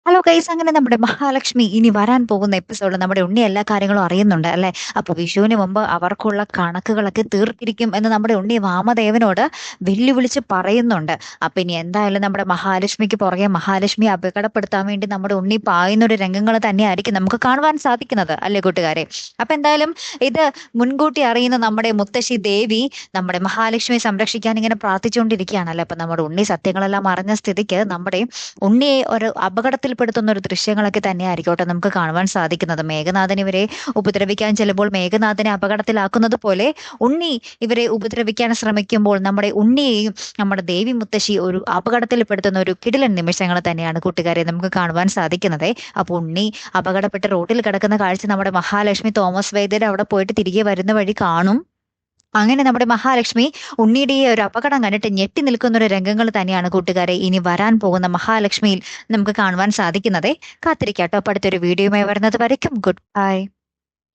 Hello guys, അങ്ങനെ നമ്മുടെ മഹാലക്ഷ്മി ഇനി വരാൻ പോകുന്ന എപ്പിസോഡിൽ നമ്മുടെ ഉണ്ണി എല്ലാ കാര്യങ്ങളും അറിയുന്നുണ്ട് അല്ലെ. അപ്പൊ വിഷുവിന് മുമ്പ് അവർക്കുള്ള കണക്കുകളൊക്കെ തീർത്തിരിക്കും എന്ന് നമ്മുടെ ഉണ്ണി വാമദേവനോട് വെല്ലുവിളിച്ച് പറയുന്നുണ്ട്. അപ്പൊ ഇനി എന്തായാലും നമ്മുടെ മഹാലക്ഷ്മിക്ക് പുറകെ മഹാലക്ഷ്മിയെ അപകടപ്പെടുത്താൻ വേണ്ടി നമ്മുടെ ഉണ്ണി പായുന്ന ഒരു രംഗങ്ങൾ തന്നെയായിരിക്കും നമുക്ക് കാണുവാൻ സാധിക്കുന്നത് അല്ലെ കൂട്ടുകാരെ. അപ്പൊ എന്തായാലും ഇത് മുൻകൂട്ടി അറിയുന്ന നമ്മുടെ മുത്തശ്ശി ദേവി നമ്മുടെ മഹാലക്ഷ്മിയെ സംരക്ഷിക്കാൻ ഇങ്ങനെ പ്രാർത്ഥിച്ചുകൊണ്ടിരിക്കുകയാണല്ലോ. അപ്പൊ നമ്മുടെ ഉണ്ണി സത്യങ്ങളെല്ലാം അറിഞ്ഞ സ്ഥിതിക്ക് നമ്മുടെ ഉണ്ണിയെ ഒരു അപകടത്തിൽപ്പെടുത്തുന്ന ഒരു ദൃശ്യങ്ങളൊക്കെ തന്നെ ആയിരിക്കട്ടെ നമുക്ക് കാണുവാൻ സാധിക്കുന്നത്. മേഘനാഥൻ ഇവരെ ഉപദ്രവിക്കാൻ ചെല്ലുമ്പോൾ മേഘനാഥനെ അപകടത്തിലാക്കുന്നത് പോലെ ഉണ്ണി ഇവരെ ഉപദ്രവിക്കാൻ ശ്രമിക്കുമ്പോൾ നമ്മുടെ ഉണ്ണിയെയും നമ്മുടെ ദേവി മുത്തശ്ശി ഒരു അപകടത്തിൽപ്പെടുത്തുന്ന ഒരു കിടിലൻ നിമിഷങ്ങൾ തന്നെയാണ് കൂട്ടുകാരെ നമുക്ക് കാണുവാൻ സാധിക്കുന്നത്. അപ്പൊ ഉണ്ണി അപകടപ്പെട്ട് റോഡിൽ കിടക്കുന്ന കാഴ്ച നമ്മുടെ മഹാലക്ഷ്മി തോമസ് വൈദ്യർ അവിടെ പോയിട്ട് തിരികെ വരുന്ന വഴി കാണും. അങ്ങനെ നമ്മുടെ മഹാലക്ഷ്മി ഉണ്ണിയുടെ ഈ ഒരു അപകടം കണ്ടിട്ട് ഞെട്ടി നിൽക്കുന്ന ഒരു രംഗങ്ങൾ തന്നെയാണ് കൂട്ടുകാരെ ഇനി വരാൻ പോകുന്ന മഹാലക്ഷ്മിയിൽ നമുക്ക് കാണുവാൻ സാധിക്കുന്നത്. കാത്തിരിക്കാട്ടോ. അപ്പൊ അടുത്തൊരു വീഡിയോയുമായി വരുന്നത് വരയ്ക്കും ഗുഡ് ബൈ.